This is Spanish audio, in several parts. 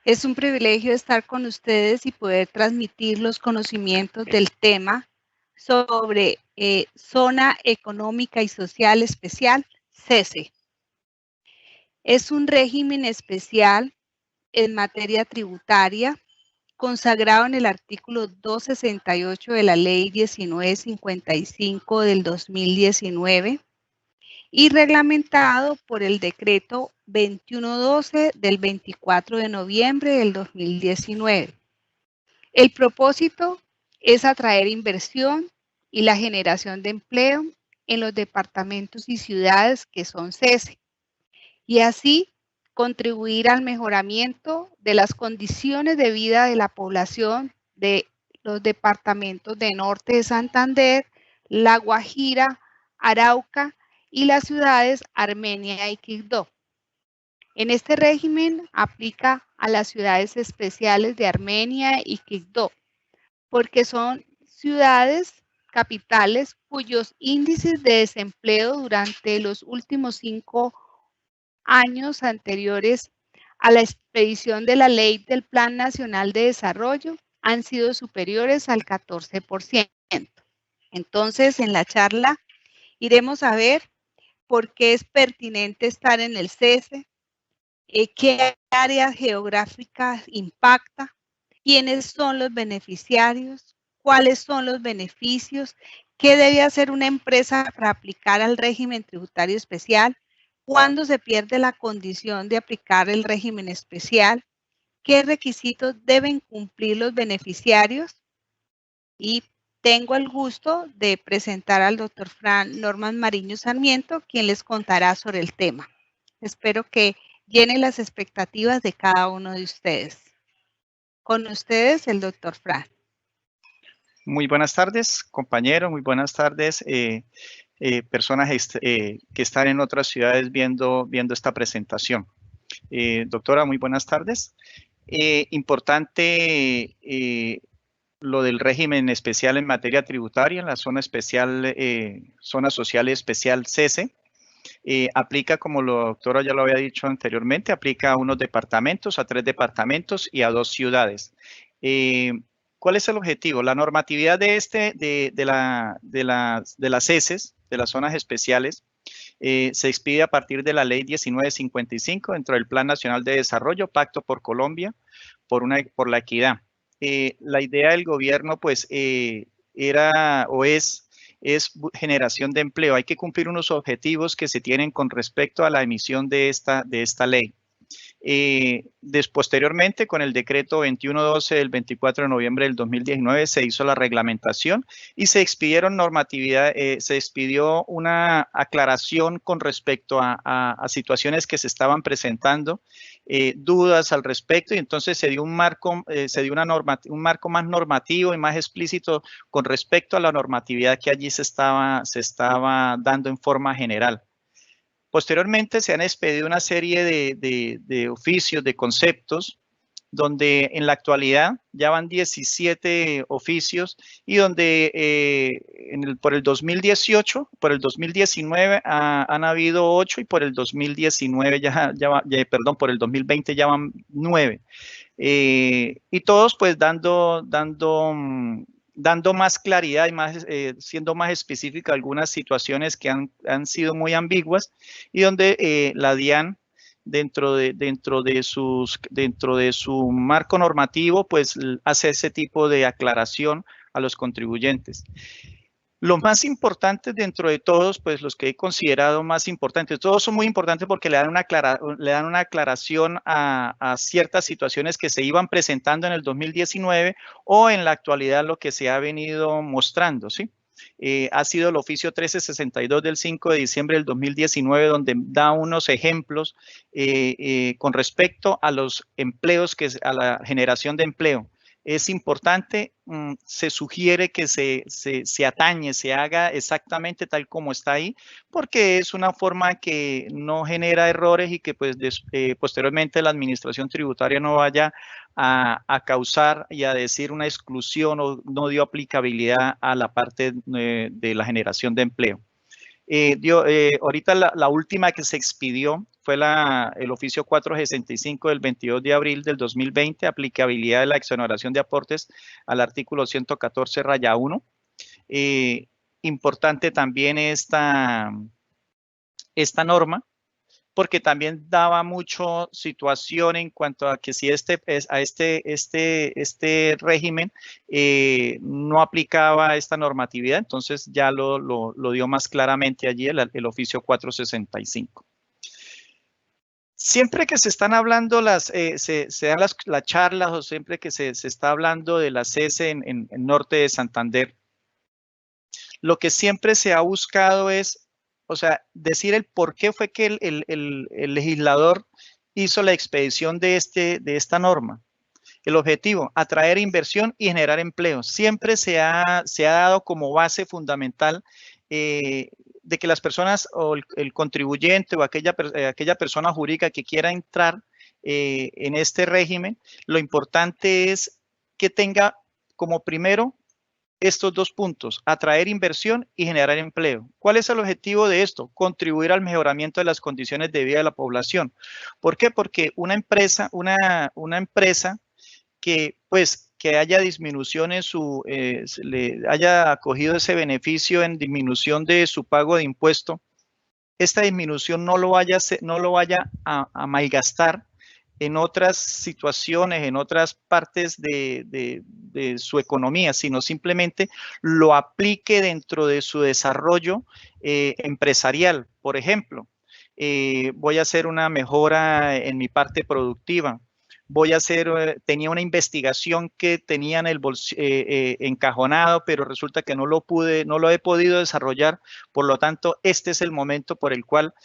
Es un privilegio estar con ustedes y poder transmitir los conocimientos del tema sobre Zona Económica y Social Especial, ZESE. Es un régimen especial en materia tributaria consagrado en el artículo 268 de la Ley 1955 del 2019 y reglamentado por el decreto 2112 del 24 de noviembre del 2019. El propósito es atraer inversión y la generación de empleo en los departamentos y ciudades que son ZESE y así contribuir al mejoramiento de las condiciones de vida de la población de los departamentos de Norte de Santander, La Guajira, Arauca y las ciudades Armenia y Quibdó. En este régimen aplica a las ciudades especiales de Armenia y Quibdó, porque son ciudades capitales cuyos índices de desempleo durante los últimos 5 años anteriores a la expedición de la ley del Plan Nacional de Desarrollo han sido superiores al 14%. Entonces, en la charla iremos a ver por qué es pertinente estar en el ZESE, qué áreas geográficas impacta, quiénes son los beneficiarios, cuáles son los beneficios, qué debe hacer una empresa para aplicar al régimen tributario especial, cuándo se pierde la condición de aplicar el régimen especial, qué requisitos deben cumplir los beneficiarios y tengo el gusto de presentar al doctor Norman Mariño Sarmiento, quien les contará sobre el tema. Espero que llene las expectativas de cada uno de ustedes. Con ustedes, el doctor Fran. Muy buenas tardes, compañeros, muy buenas tardes, personas que están en otras ciudades viendo esta presentación. Doctora, muy buenas tardes. Importante lo del régimen especial en materia tributaria en la zona especial, zona social especial ZESE. Aplica, como la doctora ya lo había dicho anteriormente, aplica a unos departamentos, a 3 departamentos y a 2 ciudades. ¿Cuál es el objetivo? La normatividad de las CESES, de las zonas especiales, se expide a partir de la ley 1955 dentro del Plan Nacional de Desarrollo, Pacto por Colombia, por la equidad. La idea del gobierno, pues, era o es generación de empleo. Hay que cumplir unos objetivos que se tienen con respecto a la emisión de esta ley. Posteriormente, con el decreto 2112 del 24 de noviembre del 2019, se hizo la reglamentación y se expidieron normatividad, se expidió una aclaración con respecto a situaciones que se estaban presentando, dudas al respecto, y entonces se dio un marco, un marco más normativo y más explícito con respecto a la normatividad que allí se estaba dando en forma general. Posteriormente se han expedido una serie de oficios, de conceptos, donde en la actualidad ya van 17 oficios y donde por el 2018, por el 2019 han habido 8 y por el 2019 por el 2020 ya van 9. Y todos pues dando más claridad y más, siendo más específica algunas situaciones que han sido muy ambiguas y donde la DIAN dentro de su marco normativo pues hace ese tipo de aclaración a los contribuyentes. Los más importantes dentro de todos, pues los que he considerado más importantes, todos son muy importantes porque le dan una aclaración a ciertas situaciones que se iban presentando en el 2019 o en la actualidad lo que se ha venido mostrando, ¿sí? Ha sido el oficio 1362 del 5 de diciembre del 2019, donde da unos ejemplos con respecto a los empleos, a la generación de empleo. Es importante, se sugiere que se atañe, se haga exactamente tal como está ahí, porque es una forma que no genera errores y que pues posteriormente la administración tributaria no vaya a causar y a decir una exclusión o no dio aplicabilidad a la parte de la generación de empleo. Ahorita la última que se expidió fue el oficio 465 del 22 de abril del 2020, aplicabilidad de la exoneración de aportes al artículo 114-1. Importante también esta norma, porque también daba mucho situación en cuanto a que si este régimen no aplicaba esta normatividad, entonces ya lo dio más claramente allí el oficio 465. Siempre que se están hablando se dan las charlas o siempre que se está hablando de la CESE en Norte de Santander, lo que siempre se ha buscado es, o sea, decir el por qué fue que el legislador hizo la expedición de esta norma. El objetivo, atraer inversión y generar empleo. Siempre se ha dado como base fundamental de que las personas o el contribuyente o aquella persona jurídica que quiera entrar en este régimen, lo importante es que tenga como primero estos dos puntos, atraer inversión y generar empleo. ¿Cuál es el objetivo de esto? Contribuir al mejoramiento de las condiciones de vida de la población. ¿Por qué? Porque una empresa que haya disminución en le haya acogido ese beneficio en disminución de su pago de impuesto, esta disminución no lo vaya a malgastar en otras situaciones, en otras partes de su economía, sino simplemente lo aplique dentro de su desarrollo empresarial. Por ejemplo, voy a hacer una mejora en mi parte productiva. Tenía una investigación que tenía en el encajonado, pero resulta que no lo he podido desarrollar. Por lo tanto, este es el momento por el cual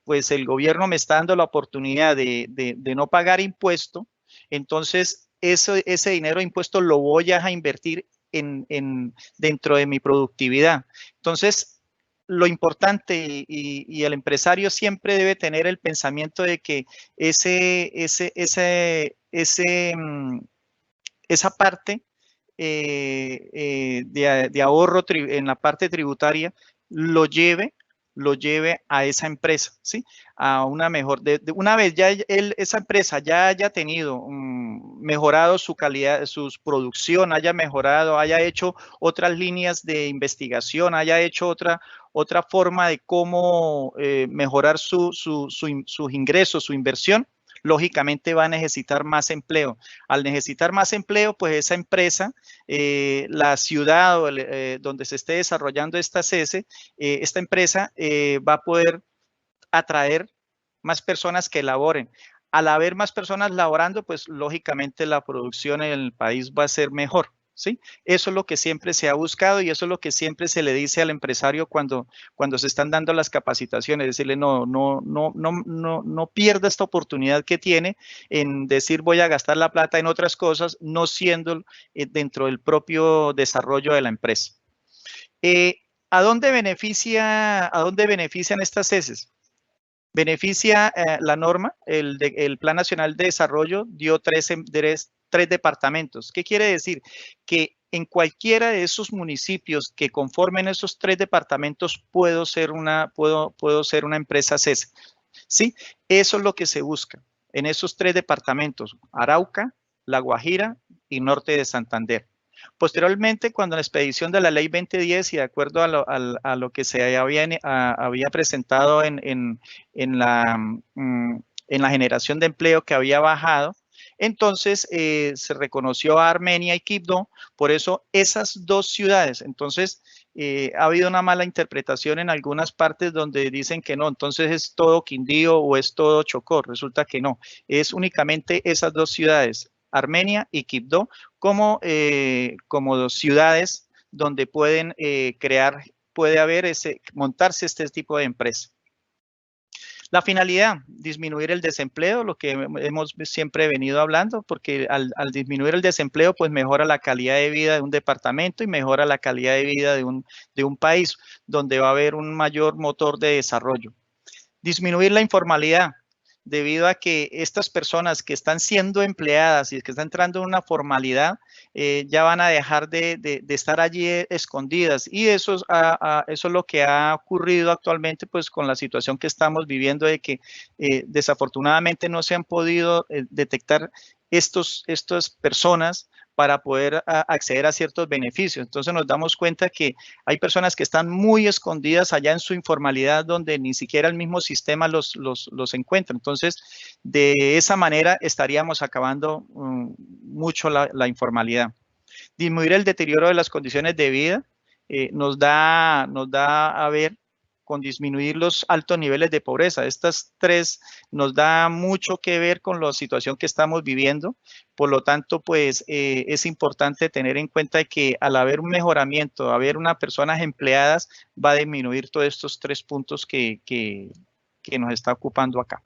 pues el gobierno me está dando la oportunidad de no pagar impuesto. Entonces, ese dinero de impuesto lo voy a invertir dentro de mi productividad. Entonces, lo importante y el empresario siempre debe tener el pensamiento de que esa parte de ahorro en la parte tributaria lo lleve a esa empresa, ¿sí? A una mejor, una vez ya esa empresa ya haya tenido mejorado su calidad, su producción, haya mejorado, haya hecho otras líneas de investigación, haya hecho otra forma de cómo mejorar sus ingresos, su inversión, lógicamente va a necesitar más empleo. Al necesitar más empleo, pues esa empresa, la ciudad donde se esté desarrollando esta CESE, esta empresa va a poder atraer más personas que laboren. Al haber más personas laborando, pues lógicamente la producción en el país va a ser mejor. ¿Sí? Eso es lo que siempre se ha buscado y eso es lo que siempre se le dice al empresario cuando se están dando las capacitaciones, decirle no pierda esta oportunidad que tiene en decir voy a gastar la plata en otras cosas, no siendo dentro del propio desarrollo de la empresa. ¿A dónde benefician estas CESES? Beneficia la norma, el Plan Nacional de Desarrollo dio tres departamentos. ¿Qué quiere decir? Que en cualquiera de esos municipios que conformen esos 3 departamentos puedo ser una empresa CESE. ¿Sí? Eso es lo que se busca en esos 3 departamentos, Arauca, La Guajira y Norte de Santander. Posteriormente, cuando la expedición de la ley 2010 y de acuerdo a lo que se había presentado en la generación de empleo que había bajado, entonces se reconoció a Armenia y Quibdó, por eso esas 2 ciudades. Entonces ha habido una mala interpretación en algunas partes donde dicen que no, entonces es todo Quindío o es todo Chocó. Resulta que no, es únicamente esas 2 ciudades, Armenia y Quibdó, como 2 ciudades donde puede montarse este tipo de empresa. La finalidad, disminuir el desempleo, lo que hemos siempre venido hablando, porque al disminuir el desempleo, pues mejora la calidad de vida de un departamento y mejora la calidad de vida de un país, donde va a haber un mayor motor de desarrollo. Disminuir la informalidad. debido a que estas personas que están siendo empleadas y que están entrando en una formalidad, ya van a dejar de estar allí escondidas. Y eso es lo que ha ocurrido actualmente, pues con la situación que estamos viviendo de que desafortunadamente no se han podido detectar estas personas para poder acceder a ciertos beneficios. Entonces nos damos cuenta que hay personas que están muy escondidas allá en su informalidad, donde ni siquiera el mismo sistema los encuentra. Entonces, de esa manera estaríamos acabando mucho la informalidad. Disminuir el deterioro de las condiciones de vida nos da a ver con disminuir los altos niveles de pobreza. Estas tres nos da mucho que ver con la situación que estamos viviendo. Por lo tanto, pues es importante tener en cuenta que al haber un mejoramiento, haber unas personas empleadas, va a disminuir todos estos 3 puntos que nos está ocupando acá.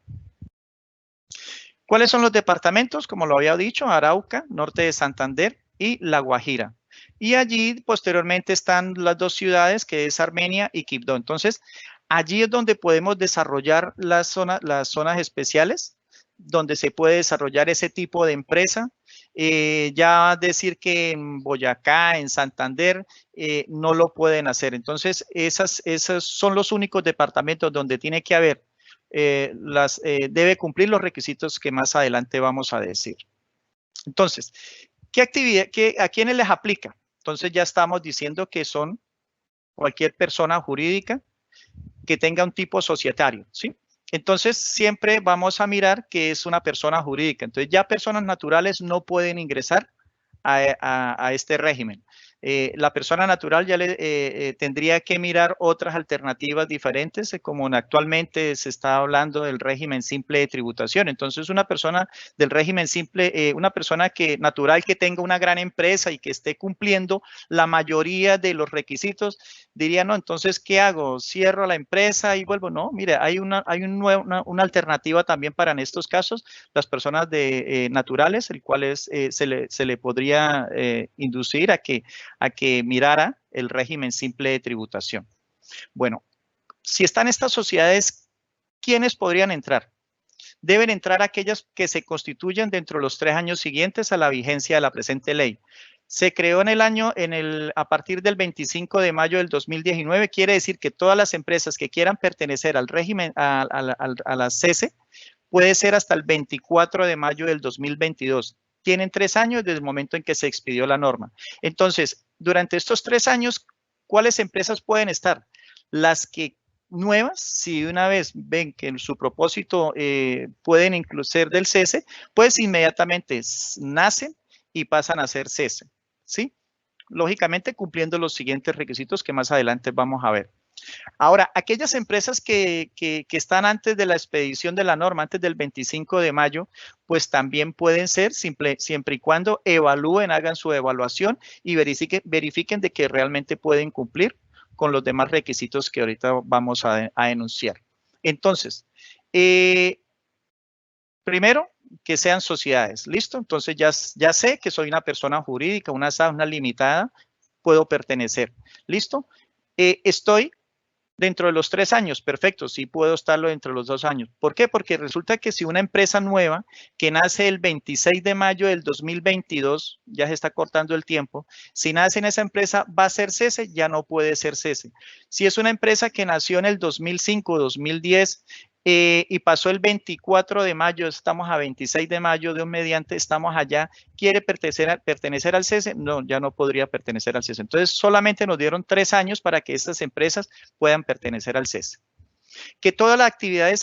¿Cuáles son los departamentos? Como lo había dicho, Arauca, norte de Santander y La Guajira. Y allí posteriormente están las 2 ciudades, que es Armenia y Quibdó. Entonces, allí es donde podemos desarrollar las zonas especiales, donde se puede desarrollar ese tipo de empresa. Ya decir que en Boyacá, en Santander, no lo pueden hacer. Entonces, esos son los únicos departamentos donde tiene que haber, debe cumplir los requisitos que más adelante vamos a decir. Entonces, ¿a quiénes les aplica? Entonces ya estamos diciendo que son cualquier persona jurídica que tenga un tipo societario, ¿sí? Entonces siempre vamos a mirar que es una persona jurídica. Entonces ya personas naturales no pueden ingresar a este régimen. La persona natural ya tendría que mirar otras alternativas diferentes, como actualmente se está hablando del régimen simple de tributación. Entonces, una persona del régimen simple, una persona natural que tenga una gran empresa y que esté cumpliendo la mayoría de los requisitos, diría, no, entonces, ¿qué hago? ¿Cierro la empresa y vuelvo? No, mire, hay una alternativa también para en estos casos, las personas naturales, el cual se le podría inducir a que mirara el régimen simple de tributación. Bueno, si están estas sociedades, ¿quiénes podrían entrar? Deben entrar aquellas que se constituyan dentro de los 3 años siguientes a la vigencia de la presente ley. Se creó a partir del 25 de mayo del 2019, quiere decir que todas las empresas que quieran pertenecer al régimen, a la CESE, puede ser hasta el 24 de mayo del 2022. Tienen 3 años desde el momento en que se expidió la norma. Entonces, durante estos 3 años, ¿cuáles empresas pueden estar? Las que nuevas, si una vez ven que en su propósito pueden incluso ser del CESE, pues inmediatamente nacen y pasan a ser CESE, ¿sí? Lógicamente cumpliendo los siguientes requisitos que más adelante vamos a ver. Ahora, aquellas empresas que están antes de la expedición de la norma, antes del 25 de mayo, pues también pueden ser siempre y cuando evalúen, hagan su evaluación y verifiquen de que realmente pueden cumplir con los demás requisitos que ahorita vamos a enunciar. Entonces, primero, que sean sociedades, ¿listo? Entonces ya sé que soy una persona jurídica, una limitada, puedo pertenecer, ¿listo? Estoy dentro de los 3 años, perfecto, sí puedo estarlo dentro de los 2 años. ¿Por qué? Porque resulta que si una empresa nueva que nace el 26 de mayo del 2022, ya se está cortando el tiempo, si nace en esa empresa va a ser CESE, ya no puede ser CESE. Si es una empresa que nació en el 2005, 2010 y pasó el 24 de mayo, estamos a 26 de mayo de un mediante, estamos allá, ¿quiere pertenecer al CESE? No, ya no podría pertenecer al CESE. Entonces, solamente nos dieron 3 años para que estas empresas puedan pertenecer al CESE. Que toda la actividad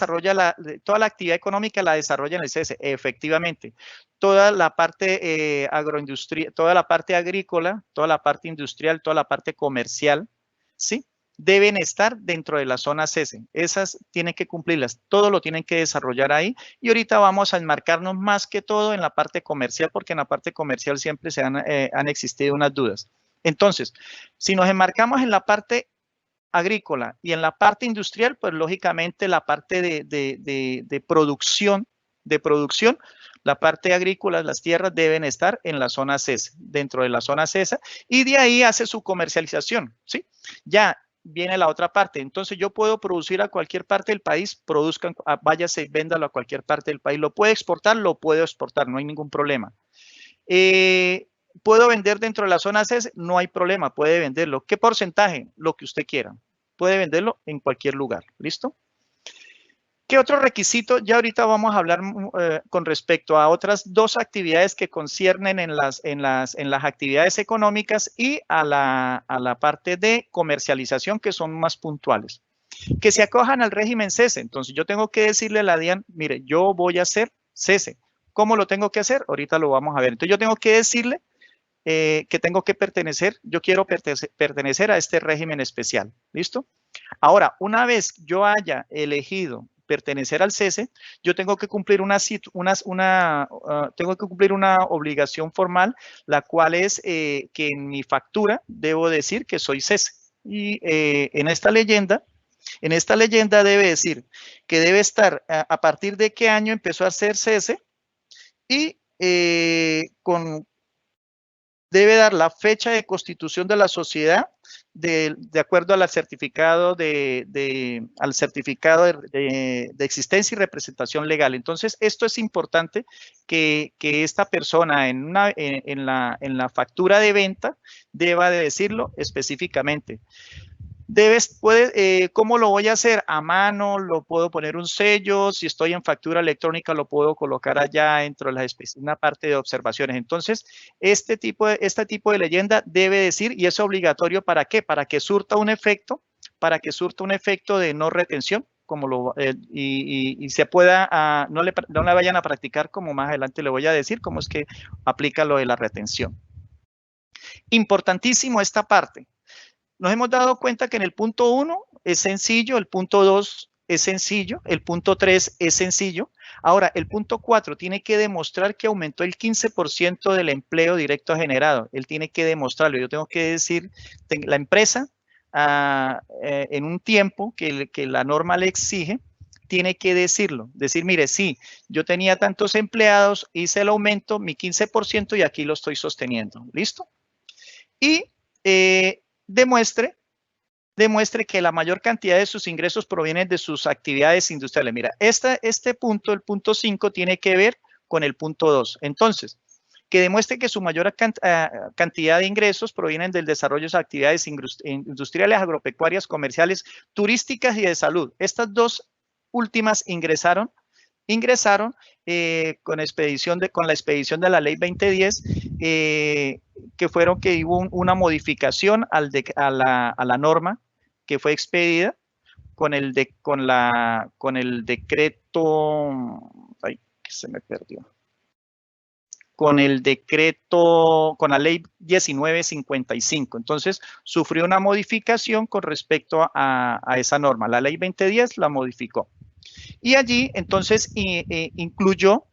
toda la actividad económica la desarrolla en el CESE, efectivamente. Toda la parte agroindustrial, toda la parte agrícola, toda la parte industrial, toda la parte comercial, ¿sí? Deben estar dentro de la zona CESE. Esas tienen que cumplirlas, todo lo tienen que desarrollar ahí y ahorita vamos a enmarcarnos más que todo en la parte comercial porque en la parte comercial siempre han existido unas dudas. Entonces, si nos enmarcamos en la parte agrícola y en la parte industrial, pues lógicamente la parte de producción, la parte agrícola, las tierras deben estar en la zona CESE, dentro de la zona CESE y de ahí hace su comercialización, ¿sí? Ya viene la otra parte. Entonces yo puedo producir a cualquier parte del país, produzcan, váyase y véndalo a cualquier parte del país. ¿Lo puede exportar? Lo puedo exportar, no hay ningún problema. ¿Puedo vender dentro de la zona CESE? No hay problema, puede venderlo. ¿Qué porcentaje? Lo que usted quiera. Puede venderlo en cualquier lugar. ¿Listo? ¿Qué otro requisito? Ya ahorita vamos a hablar con respecto a otras dos actividades que conciernen en las actividades económicas y a la parte de comercialización, que son más puntuales. Que se acojan al régimen CESE. Entonces yo tengo que decirle a la DIAN, mire, yo voy a hacer CESE. ¿Cómo lo tengo que hacer? Ahorita lo vamos a ver. Entonces yo tengo que decirle que tengo que pertenecer, yo quiero pertenecer a este régimen especial. ¿Listo? Ahora, una vez yo haya elegido pertenecer al CESE, yo tengo que cumplir tengo que cumplir una obligación formal, la cual es que en mi factura debo decir que soy CESE. Y en esta leyenda debe decir que debe estar a partir de qué año empezó a ser CESE y debe dar la fecha de constitución de la sociedad de acuerdo al certificado de existencia y representación legal. Entonces, esto es importante que esta persona en la factura de venta deba de decirlo específicamente. ¿Cómo lo voy a hacer? A mano, lo puedo poner un sello, si estoy en factura electrónica lo puedo colocar allá dentro de una parte de observaciones. Entonces, este tipo de leyenda debe decir, y es obligatorio, ¿para qué? Para que surta un efecto de no retención, y se pueda, no le vayan a practicar, como más adelante le voy a decir, cómo es que aplica lo de la retención. Importantísimo esta parte. Nos hemos dado cuenta que en el punto 1 es sencillo, el punto 2 es sencillo, el punto 3 es sencillo. Ahora, el punto 4 tiene que demostrar que aumentó el 15% del empleo directo generado. Él tiene que demostrarlo. Yo tengo que decir, la empresa, en un tiempo que la norma le exige, tiene que decirlo. Decir, mire, sí, yo tenía tantos empleados, hice el aumento, mi 15%, y aquí lo estoy sosteniendo. ¿Listo? Y demuestre que la mayor cantidad de sus ingresos provienen de sus actividades industriales. Mira, este punto, el punto 5, tiene que ver con el punto 2. Entonces, que demuestre que su mayor cantidad de ingresos provienen del desarrollo de actividades industriales, agropecuarias, comerciales, turísticas y de salud. Estas dos últimas ingresaron con la expedición de la ley 2010, que hubo una modificación a la norma que fue expedida con el decreto, ay, que se me perdió, con la ley 1955. Entonces, sufrió una modificación con respecto a esa norma. La ley 2010 la modificó. Y allí, entonces, incluyó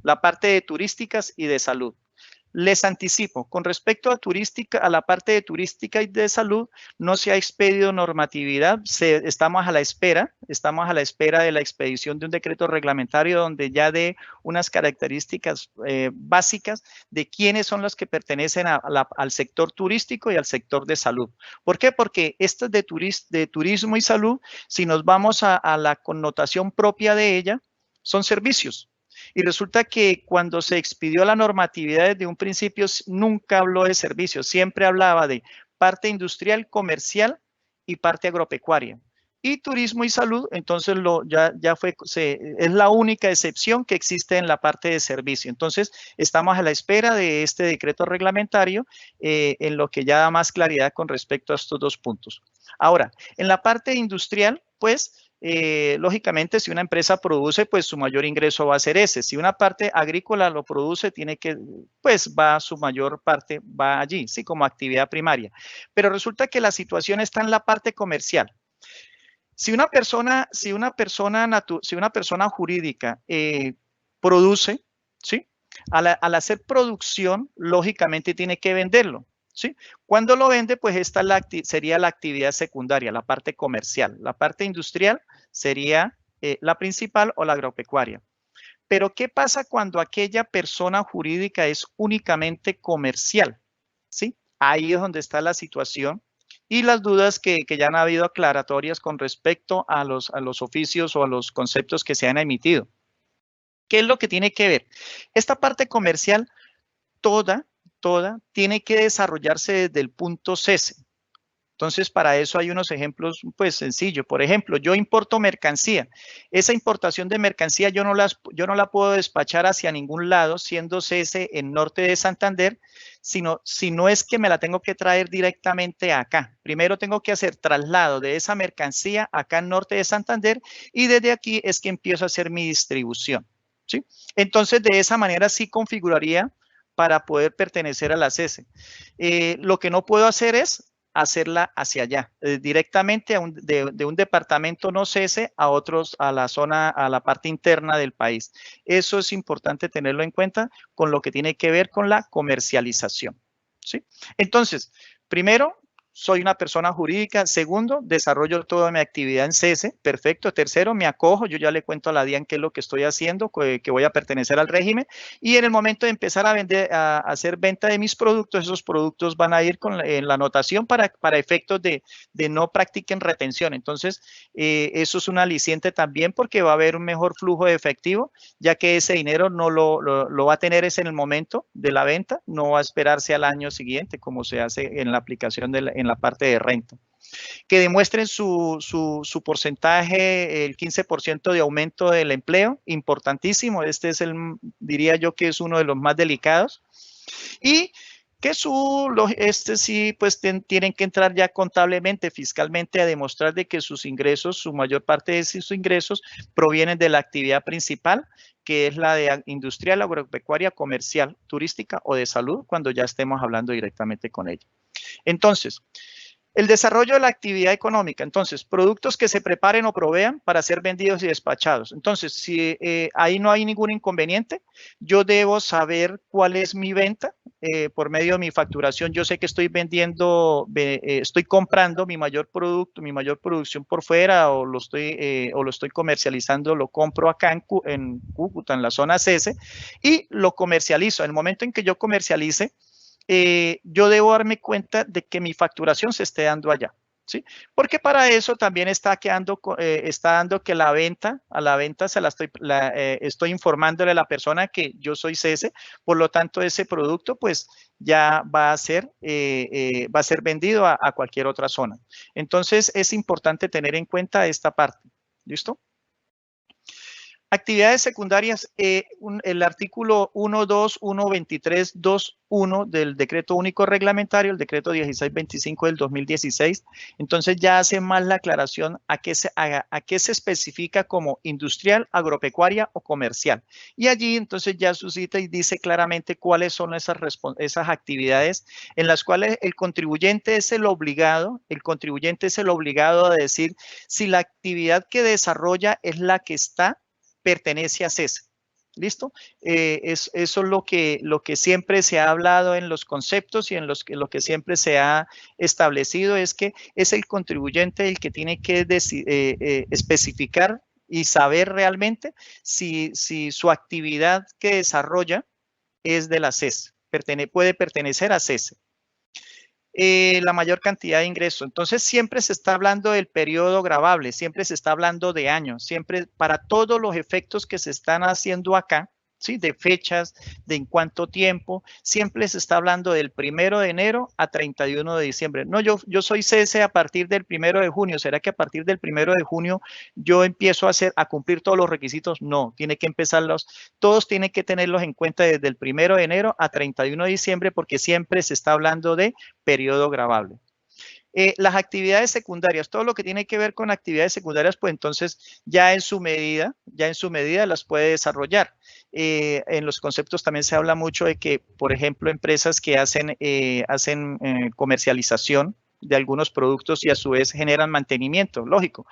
la parte de turísticas y de salud. Les anticipo, con respecto a la parte de turística y de salud, no se ha expedido normatividad, estamos a la espera de la expedición de un decreto reglamentario donde ya dé unas características básicas de quiénes son los que pertenecen al sector turístico y al sector de salud. ¿Por qué? Porque esto de turismo y salud, si nos vamos a la connotación propia de ella, son servicios. Y resulta que cuando se expidió la normatividad desde un principio nunca habló de servicios, siempre hablaba de parte industrial, comercial y parte agropecuaria. Y turismo y salud, entonces es la única excepción que existe en la parte de servicio. Entonces, estamos a la espera de este decreto reglamentario en lo que ya da más claridad con respecto a estos dos puntos. Ahora, en la parte industrial, pues, lógicamente, si una empresa produce, pues su mayor ingreso va a ser ese. Si una parte agrícola lo produce, su mayor parte va allí, sí, como actividad primaria. Pero resulta que la situación está en la parte comercial. Si una persona jurídica produce, ¿sí? Al hacer producción, lógicamente tiene que venderlo. ¿Sí? Cuando lo vende, pues esta sería la actividad secundaria, la parte comercial. La parte industrial sería la principal o la agropecuaria. Pero, ¿qué pasa cuando aquella persona jurídica es únicamente comercial? ¿Sí? Ahí es donde está la situación y las dudas que ya han habido aclaratorias con respecto a los oficios o a los conceptos que se han emitido. ¿Qué es lo que tiene que ver? Esta parte comercial toda tiene que desarrollarse desde el punto cese. Entonces, para eso hay unos ejemplos, pues, sencillos. Por ejemplo, yo importo mercancía. Esa importación de mercancía yo no la puedo despachar hacia ningún lado, siendo cese en norte de Santander, sino si no es que me la tengo que traer directamente acá. Primero tengo que hacer traslado de esa mercancía acá en norte de Santander y desde aquí es que empiezo a hacer mi distribución, ¿sí? Entonces, de esa manera sí configuraría para poder pertenecer a la cese. Lo que no puedo hacer es hacerla hacia allá, directamente de un departamento no cese a otros, a la zona, a la parte interna del país. Eso es importante tenerlo en cuenta con lo que tiene que ver con la comercialización, ¿sí? Entonces, primero, soy una persona jurídica. Segundo, desarrollo toda mi actividad en cese. Perfecto. Tercero, me acojo. Yo ya le cuento a la DIAN qué es lo que estoy haciendo, que voy a pertenecer al régimen. Y en el momento de empezar a vender, a hacer venta de mis productos, esos productos van a ir en la anotación para efectos de no practiquen retención. Entonces, eso es un aliciente también porque va a haber un mejor flujo de efectivo, ya que ese dinero no lo va a tener en el momento de la venta, no va a esperarse al año siguiente, como se hace en la aplicación en la parte de renta. Que demuestren su porcentaje, el 15% de aumento del empleo, importantísimo. Este es diría yo que es uno de los más delicados. Y que sí, pues tienen que entrar ya contablemente, fiscalmente, a demostrar de que sus ingresos, su mayor parte de sus ingresos provienen de la actividad principal, que es la de industrial, agropecuaria, comercial, turística o de salud, cuando ya estemos hablando directamente con ella. Entonces, el desarrollo de la actividad económica. Entonces, productos que se preparen o provean para ser vendidos y despachados. Entonces, si ahí no hay ningún inconveniente, yo debo saber cuál es mi venta por medio de mi facturación. Yo sé que estoy vendiendo, estoy comprando mi mayor producto, mi mayor producción por fuera o lo estoy comercializando, lo compro acá en Cúcuta, en la zona cese, y lo comercializo. En el momento en que yo comercialice, yo debo darme cuenta de que mi facturación se esté dando allá, ¿sí? Porque para eso también está dando que a la venta estoy informándole a la persona que yo soy cese, por lo tanto ese producto pues ya va a ser vendido a cualquier otra zona. Entonces es importante tener en cuenta esta parte, ¿listo? Actividades secundarias, el artículo 1.2.1.23.2.1 del Decreto Único Reglamentario, el Decreto 1625 del 2016, entonces ya hace más la aclaración a qué se especifica como industrial, agropecuaria o comercial. Y allí entonces ya suscita y dice claramente cuáles son esas actividades en las cuales el contribuyente es el obligado a decir si la actividad que desarrolla es la que pertenece a cese. ¿Listo? Eso es lo que siempre se ha hablado en los conceptos y en lo que siempre se ha establecido es que es el contribuyente el que tiene que especificar y saber realmente si su actividad que desarrolla es de la cese, puede pertenecer a cese. La mayor cantidad de ingresos. Entonces, siempre se está hablando del periodo gravable, siempre se está hablando de años, siempre para todos los efectos que se están haciendo acá, ¿sí? De fechas, de en cuánto tiempo, siempre se está hablando del 1 de enero a 31 de diciembre. No, yo soy cese a partir del 1 de junio. ¿Será que a partir del 1 de junio yo empiezo a cumplir todos los requisitos? No, tiene que todos tienen que tenerlos en cuenta desde el 1 de enero a 31 de diciembre porque siempre se está hablando de periodo gravable. Las actividades secundarias, todo lo que tiene que ver con actividades secundarias, pues entonces ya en su medida las puede desarrollar. En los conceptos también se habla mucho de que, por ejemplo, empresas que hacen comercialización de algunos productos y a su vez generan mantenimiento, lógico.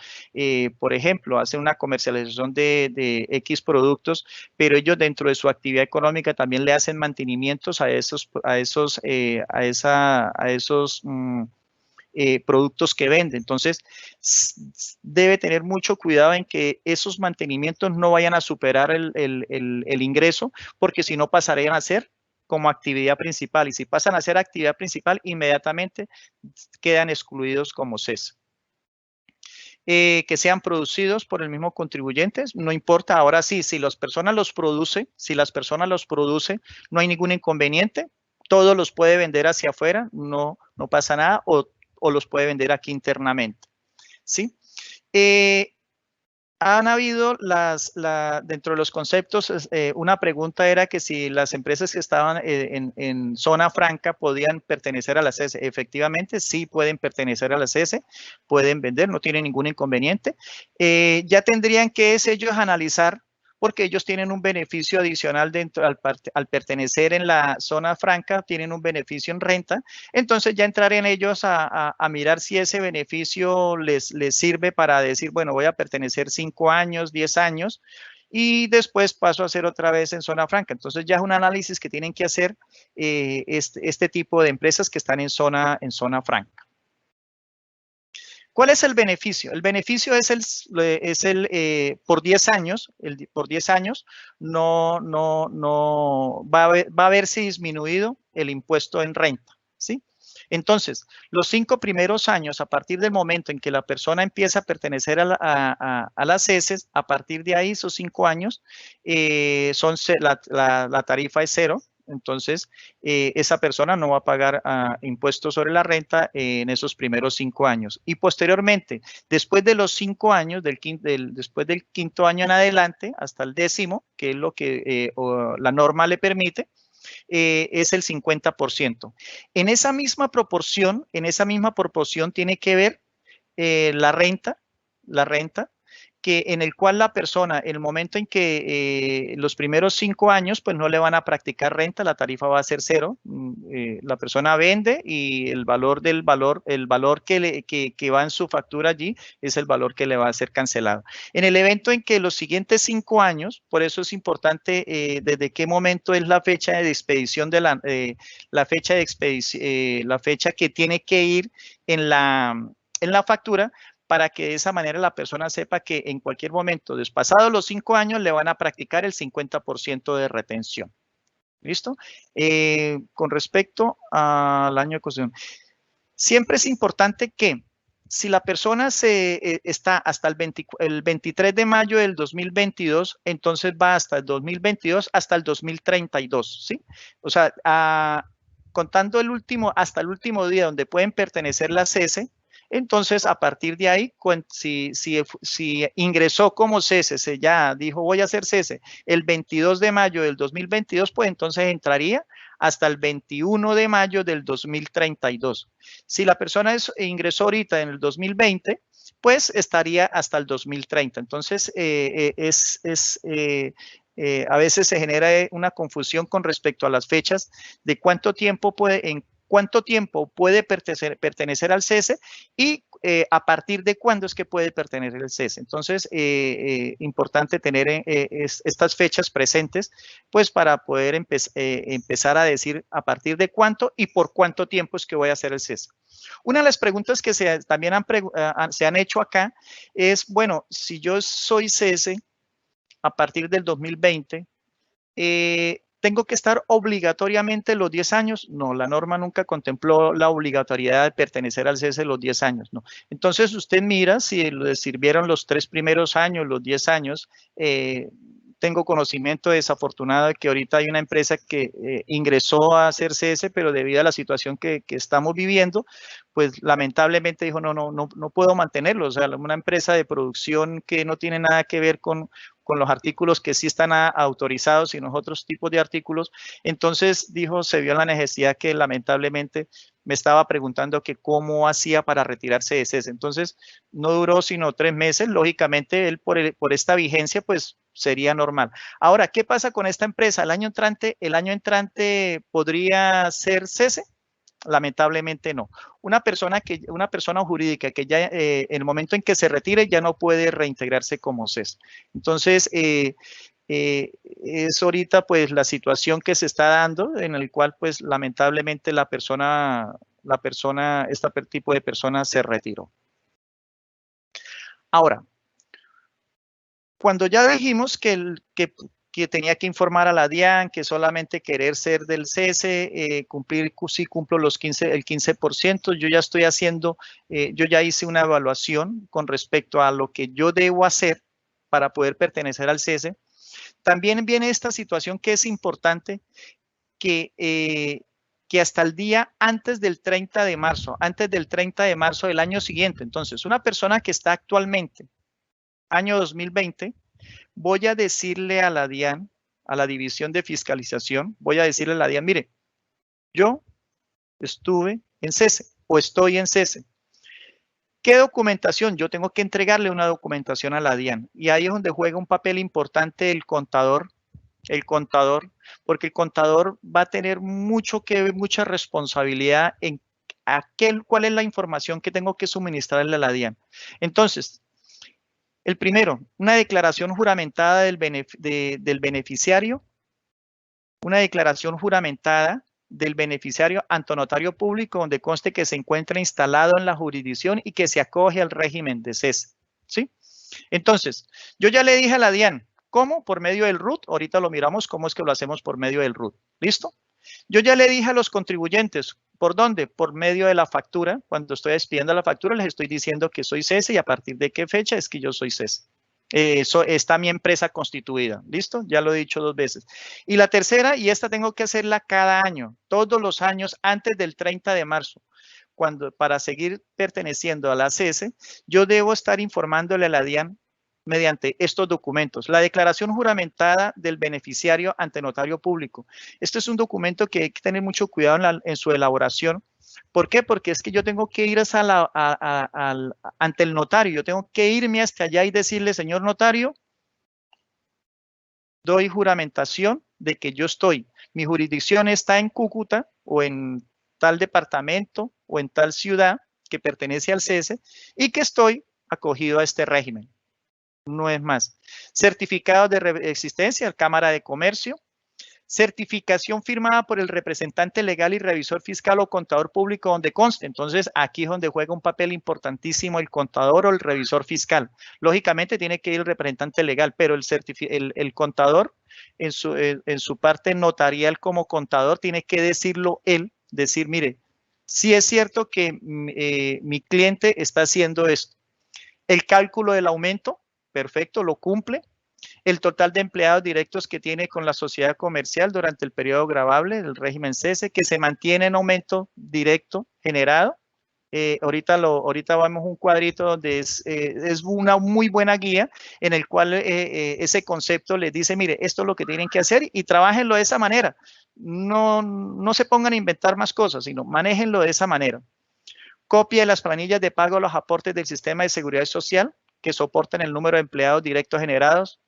Por ejemplo, hacen una comercialización de X productos, pero ellos dentro de su actividad económica también le hacen mantenimientos a esos productos que vende. Entonces, debe tener mucho cuidado en que esos mantenimientos no vayan a superar el ingreso, porque si no pasarían a ser como actividad principal. Y si pasan a ser actividad principal, inmediatamente quedan excluidos como cese. Que sean producidos por el mismo contribuyente, no importa. Ahora sí, si las personas los producen, no hay ningún inconveniente. Todos los puede vender hacia afuera, no pasa nada, o los puede vender aquí internamente, ¿sí? Han habido dentro de los conceptos, una pregunta era que si las empresas que estaban en zona franca podían pertenecer a la CESE. Efectivamente, sí pueden pertenecer a la CESE, pueden vender, no tienen ningún inconveniente. Ya tendrían que ellos analizar, porque ellos tienen un beneficio adicional al pertenecer en la zona franca, tienen un beneficio en renta. Entonces ya entrarían ellos a mirar si ese beneficio les sirve para decir, bueno, voy a pertenecer 5 años, 10 años, y después paso a hacer otra vez en zona franca. Entonces ya es un análisis que tienen que hacer este tipo de empresas que están en zona franca. ¿Cuál es el beneficio? El beneficio es por 10 años, por 10 años no va a verse disminuido el impuesto en renta, ¿sí? Entonces, los 5 primeros años, a partir del momento en que la persona empieza a pertenecer a las CESES, a partir de ahí, esos 5 años, la tarifa es 0. Entonces, esa persona no va a pagar impuestos sobre la renta en esos primeros 5 años. Y posteriormente, después de los 5 años, después del 5.º año en adelante, hasta el 10.º, que es lo que la norma le permite, es el 50%. En esa misma proporción tiene que ver la renta, que en el cual la persona, el momento en que los primeros 5 años, pues no le van a practicar renta, la tarifa va a ser 0. La persona vende y el valor que va en su factura allí es el valor que le va a ser cancelado. En el evento en que los siguientes 5 años, por eso es importante desde qué momento es la fecha de expedición de la fecha que tiene que ir en la factura, para que de esa manera la persona sepa que en cualquier momento, despasados los 5 años, le van a practicar el 50% de retención. ¿Listo? Con respecto al año de construcción, siempre es importante que si la persona está hasta el 23 de mayo del 2022, entonces va hasta el 2022, hasta el 2032, ¿sí? O sea, contando hasta el último día donde pueden pertenecer las CESE. Entonces, a partir de ahí, si ingresó como CESE, se ya dijo voy a hacer CESE el 22 de mayo del 2022, pues entonces entraría hasta el 21 de mayo del 2032. Si la persona ingresó ahorita en el 2020, pues estaría hasta el 2030. Entonces, a veces se genera una confusión con respecto a las fechas de cuánto tiempo puede pertenecer al CESE y a partir de cuándo es que puede pertenecer el CESE. Entonces, importante tener estas fechas presentes, pues para poder empezar a decir a partir de cuánto y por cuánto tiempo es que voy a hacer el CESE. Una de las preguntas que también se han hecho acá es, bueno, si yo soy CESE a partir del 2020, ¿tengo que estar obligatoriamente los 10 años? No, la norma nunca contempló la obligatoriedad de pertenecer al CESE los 10 años, no. Entonces, usted mira si le sirvieron los 3 primeros años, los 10 años. Tengo conocimiento desafortunado de que ahorita hay una empresa que ingresó a hacer CESE, pero debido a la situación que estamos viviendo, pues lamentablemente dijo, no puedo mantenerlo. O sea, una empresa de producción que no tiene nada que ver con los artículos que sí están autorizados, sino otros tipos de artículos. Entonces, dijo, se vio la necesidad que lamentablemente me estaba preguntando que cómo hacía para retirarse de CESE. Entonces, no duró sino 3 meses. Lógicamente, él por esta vigencia, pues sería normal. Ahora, ¿qué pasa con esta empresa? ¿El año entrante podría ser CESE? Lamentablemente no. Una persona jurídica que ya en el momento en que se retire ya no puede reintegrarse como CESE. Entonces, es ahorita pues la situación que se está dando en el cual pues lamentablemente este tipo de persona se retiró. Ahora, cuando ya dijimos que que tenía que informar a la DIAN, que solamente querer ser del cese, cumplir, si cumplo el 15%, yo ya estoy haciendo, yo ya hice una evaluación con respecto a lo que yo debo hacer para poder pertenecer al cese. También viene esta situación que es importante, que hasta el día antes del 30 de marzo, del año siguiente, entonces, una persona que está actualmente, año 2020, voy a decirle a la DIAN, a la División de Fiscalización, voy a decirle a la DIAN, mire, yo estuve en cese o estoy en cese. ¿Qué documentación? Yo tengo que entregarle una documentación a la DIAN, y ahí es donde juega un papel importante el contador, porque el contador va a tener mucha responsabilidad en cuál es la información que tengo que suministrarle a la DIAN. Entonces, el primero, una declaración juramentada del beneficiario, una declaración juramentada del beneficiario ante notario público donde conste que se encuentra instalado en la jurisdicción y que se acoge al régimen de cese, ¿sí? Entonces, yo ya le dije a la DIAN, ¿cómo? Por medio del RUT. Ahorita lo miramos cómo es que lo hacemos por medio del RUT. ¿Listo? Yo ya le dije a los contribuyentes, ¿por dónde? Por medio de la factura. Cuando estoy expidiendo la factura, les estoy diciendo que soy cese y a partir de qué fecha es que yo soy cese. Está mi empresa constituida. ¿Listo? Ya lo he dicho 2 veces. Y la tercera, y esta tengo que hacerla cada año, todos los años antes del 30 de marzo. Para seguir perteneciendo a la cese, yo debo estar informándole a la DIAN mediante estos documentos. La declaración juramentada del beneficiario ante notario público. Este es un documento que hay que tener mucho cuidado en su elaboración. ¿Por qué? Porque es que yo tengo que ir ante el notario. Yo tengo que irme hasta allá y decirle, señor notario, doy juramentación de que mi jurisdicción está en Cúcuta o en tal departamento o en tal ciudad que pertenece al cese y que estoy acogido a este régimen. No es más. Certificado de existencia, Cámara de Comercio. Certificación firmada por el representante legal y revisor fiscal o contador público donde conste. Entonces, aquí es donde juega un papel importantísimo el contador o el revisor fiscal. Lógicamente, tiene que ir el representante legal, pero el contador, en su parte notarial como contador, tiene que decirlo él, decir, mire, sí es cierto que mi cliente está haciendo esto. El cálculo del aumento, perfecto, lo cumple. El total de empleados directos que tiene con la sociedad comercial durante el periodo gravable del régimen cese, que se mantiene en aumento directo generado. Ahorita vamos a un cuadrito donde es una muy buena guía en el cual ese concepto les dice, mire, esto es lo que tienen que hacer y trabajenlo de esa manera. No se pongan a inventar más cosas, sino manéjenlo de esa manera. Copia de las planillas de pago a los aportes del sistema de seguridad social que soportan el número de empleados directos generados.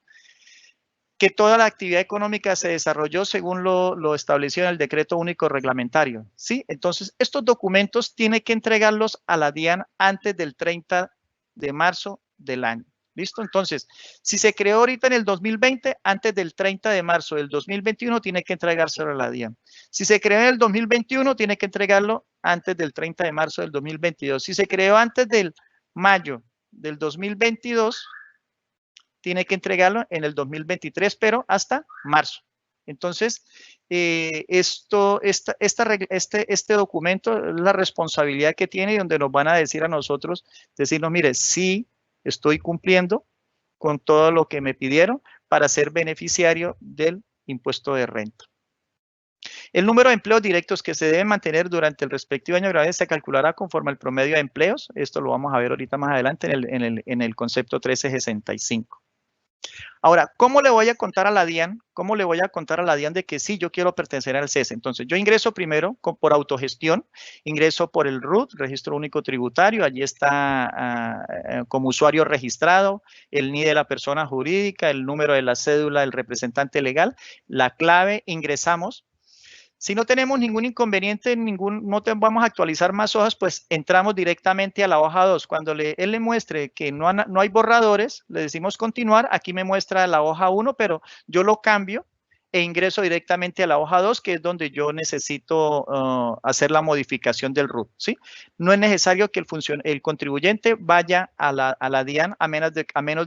Que toda la actividad económica se desarrolló según lo establecido en el decreto único reglamentario, ¿sí? Entonces, estos documentos tiene que entregarlos a la DIAN antes del 30 de marzo del año, ¿listo? Entonces, si se creó ahorita en el 2020, antes del 30 de marzo del 2021, tiene que entregárselo a la DIAN. Si se creó en el 2021, tiene que entregarlo antes del 30 de marzo del 2022. Si se creó antes del mayo del 2022, tiene que entregarlo en el 2023, pero hasta marzo. Entonces, este documento es la responsabilidad que tiene y donde nos van a decir a nosotros, decirnos, mire, sí estoy cumpliendo con todo lo que me pidieron para ser beneficiario del impuesto de renta. El número de empleos directos que se deben mantener durante el respectivo año grave se calculará conforme al promedio de empleos. Esto lo vamos a ver ahorita más adelante en el concepto 1365. Ahora, ¿cómo le voy a contar a la DIAN? ¿Cómo le voy a contar a la DIAN de que sí, yo quiero pertenecer al cese? Entonces, yo ingreso primero por autogestión, ingreso por el RUT, Registro Único Tributario, allí está como usuario registrado, el NIE de la persona jurídica, el número de la cédula del representante legal, la clave, ingresamos. Si no tenemos ningún inconveniente, no vamos a actualizar más hojas, pues entramos directamente a la hoja 2. Cuando él le muestre que no hay borradores, le decimos continuar. Aquí me muestra la hoja 1, pero yo lo cambio e ingreso directamente a la hoja 2, que es donde yo necesito hacer la modificación del RUT, ¿sí? No es necesario que el contribuyente vaya a la DIAN a menos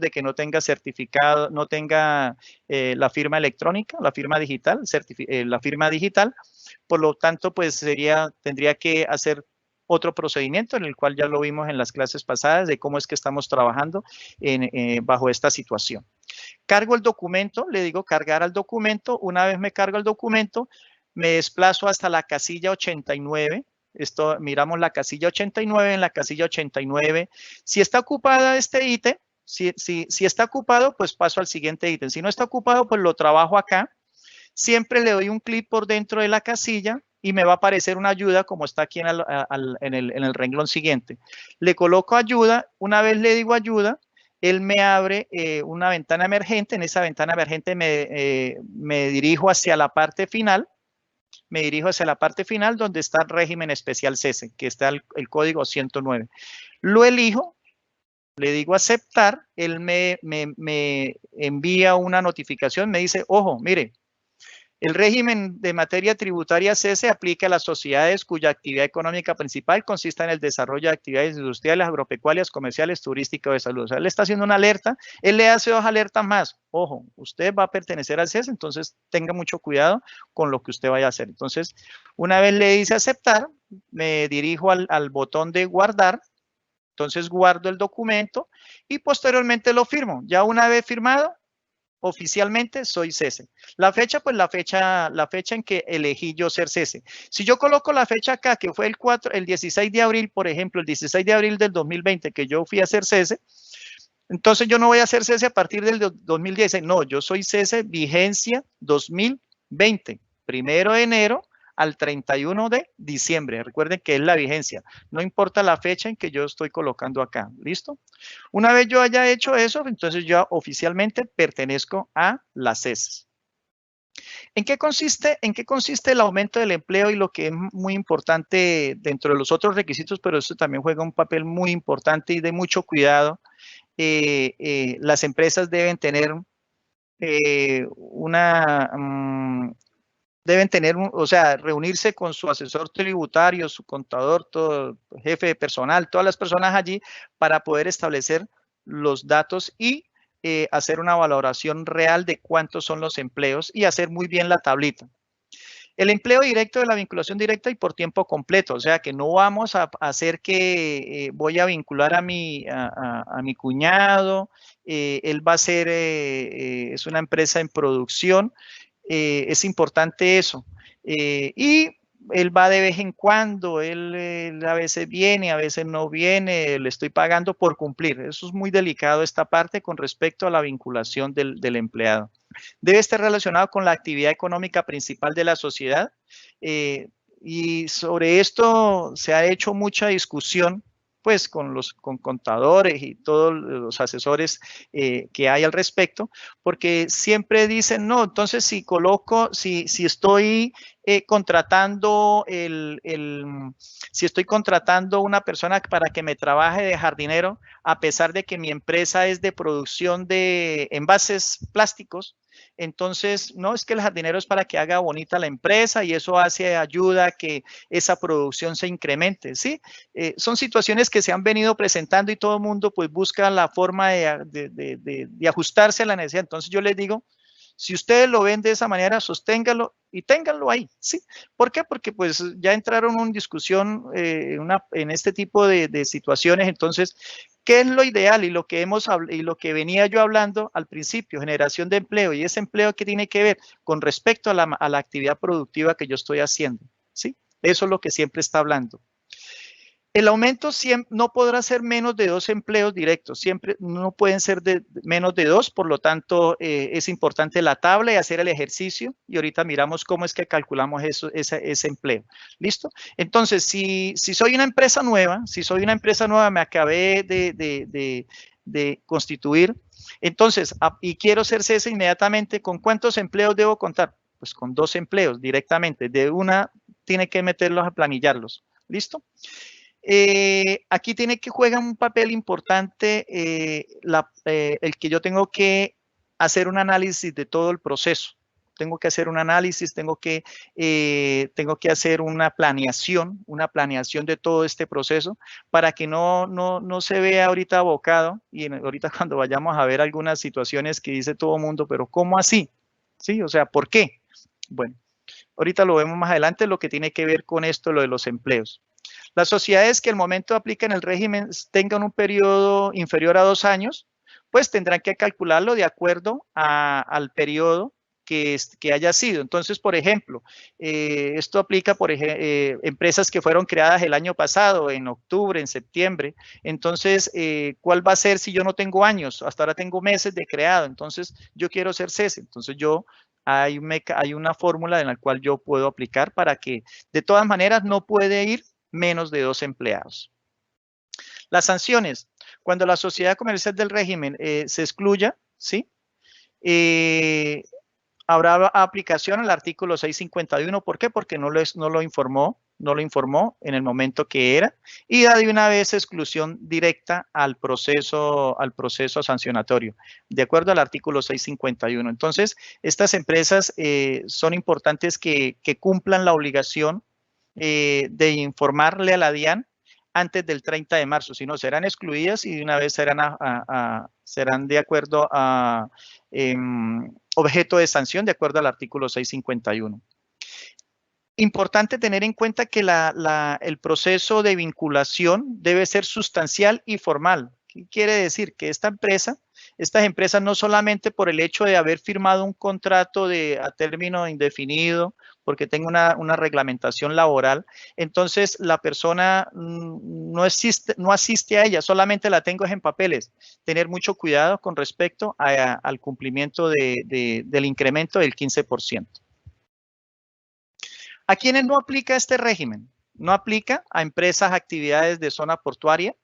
de que no tenga certificado, no tenga la firma electrónica, la firma digital, por lo tanto, pues tendría que hacer otro procedimiento en el cual ya lo vimos en las clases pasadas de cómo es que estamos trabajando bajo esta situación. Cargo el documento, le digo cargar al documento. Una vez me cargo el documento, me desplazo hasta la casilla 89. Miramos la casilla 89. En la casilla 89, si está ocupada este ítem, si está ocupado, pues paso al siguiente ítem. Si no está ocupado, pues lo trabajo acá. Siempre le doy un clic por dentro de la casilla y me va a aparecer una ayuda como está aquí en el renglón siguiente. Le coloco ayuda. Una vez le digo ayuda, él me abre una ventana emergente. En esa ventana emergente me dirijo hacia la parte final. Me dirijo hacia la parte final donde está el régimen especial cese, que está el código 109. Lo elijo, le digo aceptar, él me envía una notificación, me dice, ojo, mire, el régimen de materia tributaria cese aplica a las sociedades cuya actividad económica principal consista en el desarrollo de actividades industriales, agropecuarias, comerciales, turísticas o de salud. O sea, él está haciendo una alerta, él le hace 2 alertas más. Ojo, usted va a pertenecer al cese, entonces tenga mucho cuidado con lo que usted vaya a hacer. Entonces, una vez le dice aceptar, me dirijo al botón de guardar. Entonces guardo el documento y posteriormente lo firmo. Ya una vez firmado, oficialmente soy cese. La fecha, pues la fecha en que elegí yo ser cese. Si yo coloco la fecha acá, que fue el 16 de abril, por ejemplo, el 16 de abril del 2020, que yo fui a ser cese, entonces yo no voy a ser cese a partir del 2016. No, yo soy cese vigencia 2020, 1 de enero al 31 de diciembre. Recuerden que es la vigencia. No importa la fecha en que yo estoy colocando acá. ¿Listo? Una vez yo haya hecho eso, entonces yo oficialmente pertenezco a las CES. ¿En qué consiste el aumento del empleo? Y lo que es muy importante dentro de los otros requisitos, pero esto también juega un papel muy importante y de mucho cuidado. Las empresas deben tener reunirse con su asesor tributario, su contador, todo, jefe de personal, todas las personas allí para poder establecer los datos y hacer una valoración real de cuántos son los empleos y hacer muy bien la tablita. El empleo directo de la vinculación directa y por tiempo completo, o sea que no vamos a hacer que voy a vincular a mi cuñado, él va a ser, es una empresa en producción, es importante eso. Y él va de vez en cuando, él a veces viene, a veces no viene, le estoy pagando por cumplir. Eso es muy delicado esta parte con respecto a la vinculación del empleado. Debe estar relacionado con la actividad económica principal de la sociedad. Y sobre esto se ha hecho mucha discusión pues con contadores y todos los asesores que hay al respecto, porque siempre dicen, no, entonces si estoy contratando si estoy contratando una persona para que me trabaje de jardinero, a pesar de que mi empresa es de producción de envases plásticos, entonces, no, es que el jardinero es para que haga bonita la empresa y eso ayuda a que esa producción se incremente, ¿sí? Son situaciones que se han venido presentando y todo el mundo pues busca la forma de ajustarse a la necesidad. Entonces yo les digo, si ustedes lo ven de esa manera, sosténganlo y ténganlo ahí, ¿sí? ¿Por qué? Porque pues ya entraron en discusión en este tipo de situaciones, entonces, ¿qué es lo ideal? Y lo que venía yo hablando al principio, generación de empleo, y ese empleo que tiene que ver con respecto a la actividad productiva que yo estoy haciendo, ¿sí? Eso es lo que siempre está hablando. El aumento no podrá ser menos de 2 empleos directos, siempre no pueden ser menos de 2, por lo tanto es importante la tabla y hacer el ejercicio y ahorita miramos cómo es que calculamos ese empleo. ¿Listo? Entonces, si soy una empresa nueva, me acabé de constituir, entonces, y quiero ser cese inmediatamente, ¿con cuántos empleos debo contar? Pues con 2 empleos directamente, de una tiene que meterlos a planillarlos. ¿Listo? Aquí tiene que jugar un papel importante el que yo tengo que hacer un análisis de todo el proceso. tengo que hacer un análisis, tengo que hacer una planeación de todo este proceso para que no se vea ahorita abocado y ahorita cuando vayamos a ver algunas situaciones que dice todo el mundo, pero ¿cómo así? ¿Sí? O sea, ¿por qué? Bueno, ahorita lo vemos más adelante, lo que tiene que ver con esto, lo de los empleos. Las sociedades que al momento aplican el régimen tengan un periodo inferior a 2 años, pues tendrán que calcularlo de acuerdo al periodo que haya sido. Entonces, por ejemplo, esto aplica por empresas que fueron creadas el año pasado, en octubre, en septiembre. Entonces, ¿cuál va a ser si yo no tengo años? Hasta ahora tengo meses de creado. Entonces, yo quiero ser cese. Entonces, hay una fórmula en la cual yo puedo aplicar para que, de todas maneras, no puede ir menos de 2 empleados. Las sanciones. Cuando la sociedad comercial del régimen se excluya, ¿sí? Habrá aplicación al artículo 651. ¿Por qué? Porque no lo informó en el momento que era y da de una vez exclusión directa al proceso sancionatorio, de acuerdo al artículo 651. Entonces, estas empresas son importantes que cumplan la obligación de informarle a la DIAN antes del 30 de marzo, si no serán excluidas y de una vez serán de acuerdo a objeto de sanción de acuerdo al artículo 651. Importante tener en cuenta que el proceso de vinculación debe ser sustancial y formal. ¿Qué quiere decir? Que estas empresas no solamente por el hecho de haber firmado un contrato a término indefinido, porque tengo una reglamentación laboral, entonces la persona no asiste a ella, solamente la tengo en papeles. Tener mucho cuidado con respecto al cumplimiento del incremento del 15%. ¿A quiénes no aplica este régimen? No aplica a empresas, actividades de zona portuaria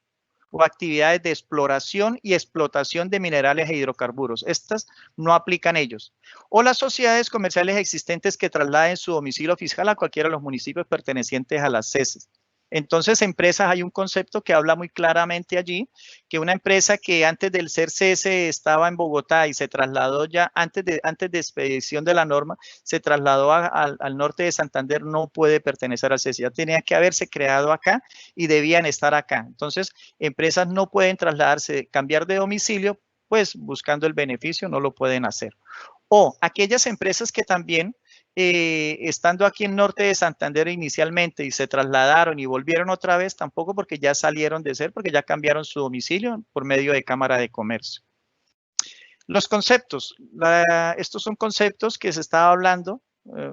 o actividades de exploración y explotación de minerales e hidrocarburos. Estas no aplican ellos. O las sociedades comerciales existentes que trasladen su domicilio fiscal a cualquiera de los municipios pertenecientes a las CESES. Entonces, empresas, hay un concepto que habla muy claramente allí, que una empresa que antes del ser cese estaba en Bogotá y se trasladó ya antes de expedición de la norma, se trasladó al norte de Santander, no puede pertenecer al cese. Ya tenía que haberse creado acá y debían estar acá. Entonces, empresas no pueden trasladarse, cambiar de domicilio, pues buscando el beneficio no lo pueden hacer. O aquellas empresas que también estando aquí en norte de Santander inicialmente y se trasladaron y volvieron otra vez, tampoco, porque ya salieron de ser, porque ya cambiaron su domicilio por medio de Cámara de Comercio. Los conceptos. Estos son conceptos que se estaba hablando,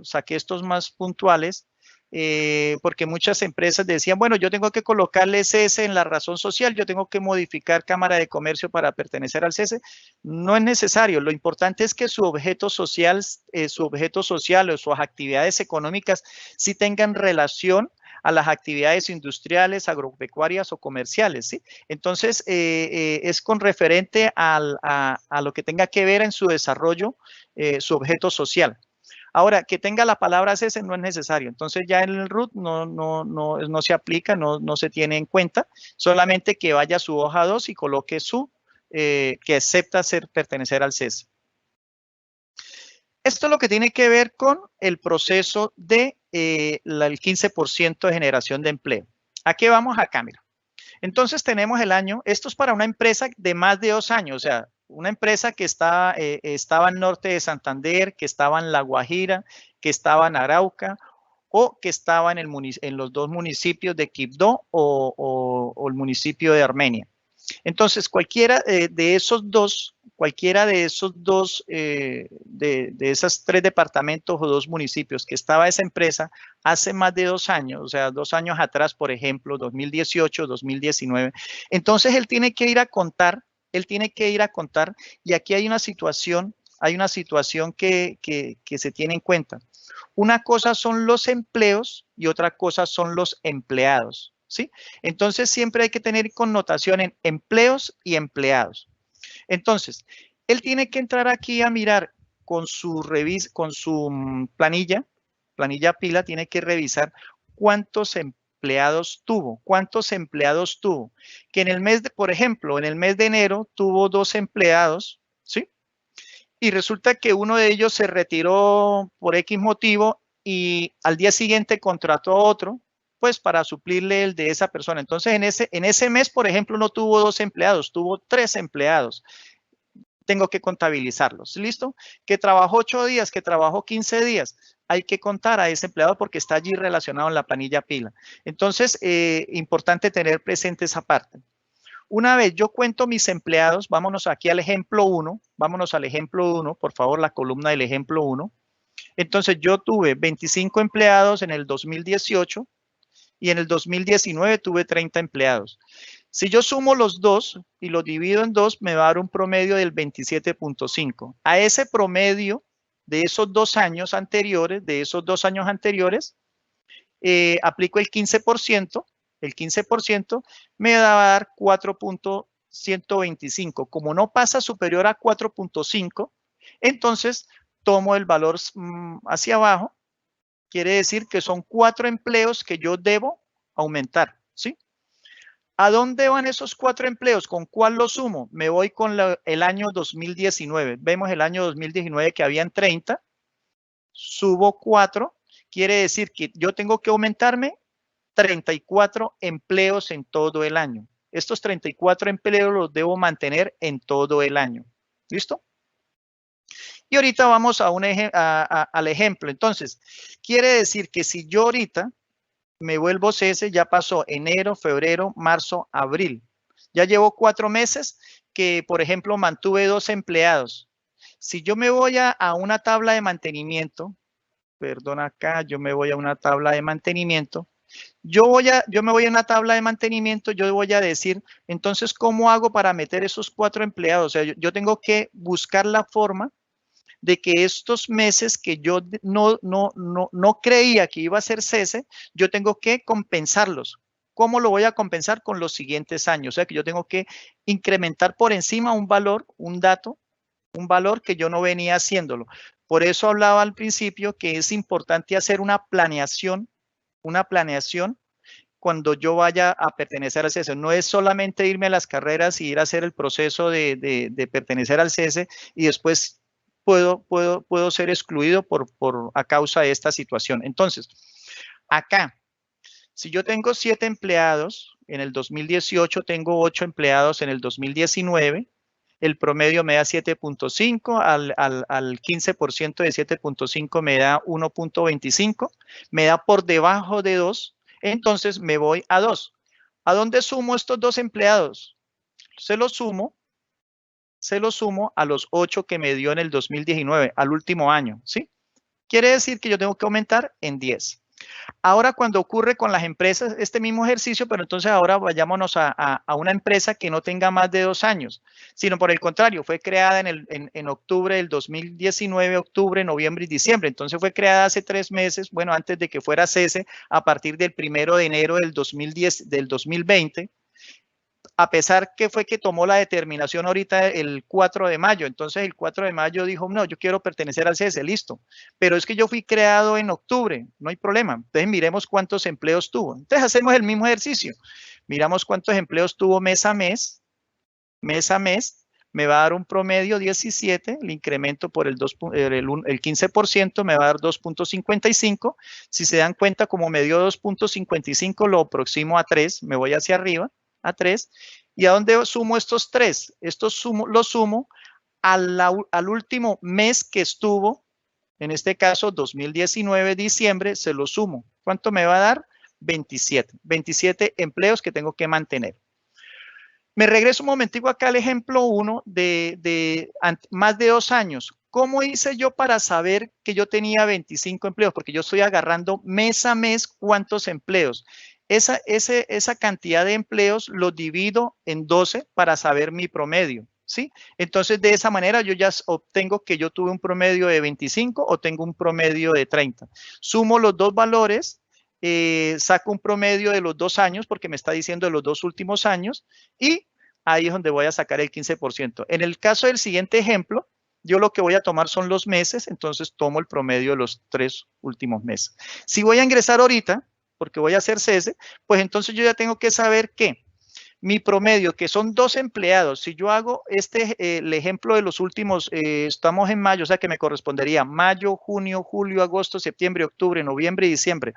saqué estos más puntuales, porque muchas empresas decían, bueno, yo tengo que colocarle cese en la razón social, yo tengo que modificar Cámara de Comercio para pertenecer al cese. No es necesario, lo importante es que su objeto social o sus actividades económicas sí tengan relación a las actividades industriales, agropecuarias o comerciales, ¿sí? Entonces, es con referente a lo que tenga que ver en su desarrollo, su objeto social. Ahora, que tenga la palabra cese no es necesario. Entonces, ya en el RUT no se aplica, no se tiene en cuenta. Solamente que vaya a su hoja 2 y coloque que acepta pertenecer al cese. Esto es lo que tiene que ver con el proceso del 15% de generación de empleo. ¿A qué vamos acá? Mira. Entonces, tenemos el año, esto es para una empresa de más de 2 años, o sea, una empresa que estaba en norte de Santander, que estaba en La Guajira, que estaba en Arauca o que estaba en los 2 municipios de Quibdó o el municipio de Armenia. Entonces, cualquiera de esos dos, de esos 3 departamentos o 2 municipios que estaba esa empresa hace más de 2 años, o sea, 2 años atrás, por ejemplo, 2018, 2019, entonces él tiene que ir a contar, y aquí hay una situación que se tiene en cuenta. Una cosa son los empleos y otra cosa son los empleados, ¿sí? Entonces, siempre hay que tener connotación en empleos y empleados. Entonces, él tiene que entrar aquí a mirar con su planilla pila, tiene que revisar cuántos empleados tuvo. Que en el mes por ejemplo, en el mes de enero tuvo 2 empleados, ¿sí? y resulta que uno de ellos se retiró por X motivo y al día siguiente contrató a otro, pues para suplirle el de esa persona. Entonces, en ese mes, por ejemplo, no tuvo 2 empleados, tuvo 3 empleados. Tengo que contabilizarlos, ¿listo? Que trabajó 8 días, que trabajó 15 días. Hay que contar a ese empleado porque está allí relacionado en la planilla pila. Entonces, importante tener presente esa parte. Una vez yo cuento mis empleados, vámonos aquí al ejemplo 1, vámonos al ejemplo 1, por favor, la columna del ejemplo 1. Entonces, yo tuve 25 empleados en el 2018 y en el 2019 tuve 30 empleados. Si yo sumo los dos y lo divido en 2, me va a dar un promedio del 27.5. A ese promedio de esos 2 años anteriores, aplico el 15%, me va a dar 4.125. Como no pasa superior a 4.5, entonces tomo el valor hacia abajo. Quiere decir que son 4 empleos que yo debo aumentar, ¿sí? ¿A dónde van esos 4 empleos? ¿Con cuál los sumo? Me voy con el año 2019. Vemos el año 2019 que habían 30. Subo 4. Quiere decir que yo tengo que aumentarme 34 empleos en todo el año. Estos 34 empleos los debo mantener en todo el año. ¿Listo? Y ahorita vamos al ejemplo. Entonces, quiere decir que si yo ahorita me vuelvo cese, ya pasó enero, febrero, marzo, abril. Ya llevo 4 meses que, por ejemplo, mantuve 2 empleados. Si yo me voy a una tabla de mantenimiento, perdón acá, yo me voy a una tabla de mantenimiento. Yo me voy a una tabla de mantenimiento, yo voy a decir, entonces, ¿cómo hago para meter esos 4 empleados? O sea, yo tengo que buscar la forma de que estos meses que yo no creía que iba a ser cese, yo tengo que compensarlos. ¿Cómo lo voy a compensar? Con los siguientes años. O sea, que yo tengo que incrementar por encima un valor, un dato, un valor que yo no venía haciéndolo. Por eso hablaba al principio que es importante hacer una planeación cuando yo vaya a pertenecer al cese. No es solamente irme a las carreras y ir a hacer el proceso de pertenecer al cese y después puedo ser excluido a causa de esta situación. Entonces, acá, si yo tengo 7 empleados en el 2018, tengo 8 empleados en el 2019, el promedio me da 7.5, al 15% de 7.5 me da 1.25, me da por debajo de 2, entonces me voy a 2. ¿A dónde sumo estos 2 empleados? Se los sumo a los 8 que me dio en el 2019, al último año, ¿sí? Quiere decir que yo tengo que aumentar en 10. Ahora, cuando ocurre con las empresas, este mismo ejercicio, pero entonces ahora vayámonos a una empresa que no tenga más de 2 años, sino por el contrario, fue creada en octubre del 2019, octubre, noviembre y diciembre. Entonces fue creada hace 3 meses, bueno, antes de que fuera cese, a partir del 1 de enero del 2020. A pesar que fue que tomó la determinación ahorita el 4 de mayo. Entonces el 4 de mayo dijo, no, yo quiero pertenecer al cese, listo. Pero es que yo fui creado en octubre, no hay problema. Entonces miremos cuántos empleos tuvo. Entonces hacemos el mismo ejercicio. Miramos cuántos empleos tuvo mes a mes. Me va a dar un promedio 17, el incremento por el 15% me va a dar 2.55. Si se dan cuenta, como me dio 2.55, lo aproximo a 3, me voy hacia arriba. A 3. ¿Y a dónde sumo estos 3? Los sumo al último mes que estuvo, en este caso 2019, diciembre, se lo sumo. ¿Cuánto me va a dar? 27. 27 empleos que tengo que mantener. Me regreso un momentico acá al ejemplo 1 de más de 2 años. ¿Cómo hice yo para saber que yo tenía 25 empleos? Porque yo estoy agarrando mes a mes cuántos empleos. Esa cantidad de empleos lo divido en 12 para saber mi promedio, ¿sí? Entonces, de esa manera yo ya obtengo que yo tuve un promedio de 25 o tengo un promedio de 30. Sumo los dos valores, saco un promedio de los 2 años porque me está diciendo de los 2 últimos años y ahí es donde voy a sacar el 15%. En el caso del siguiente ejemplo, yo lo que voy a tomar son los meses, entonces tomo el promedio de los 3 últimos meses. Si voy a ingresar ahorita, porque voy a hacer cese, pues entonces yo ya tengo que saber que mi promedio, que son 2 empleados, si yo hago el ejemplo de los últimos, estamos en mayo, o sea que me correspondería mayo, junio, julio, agosto, septiembre, octubre, noviembre y diciembre.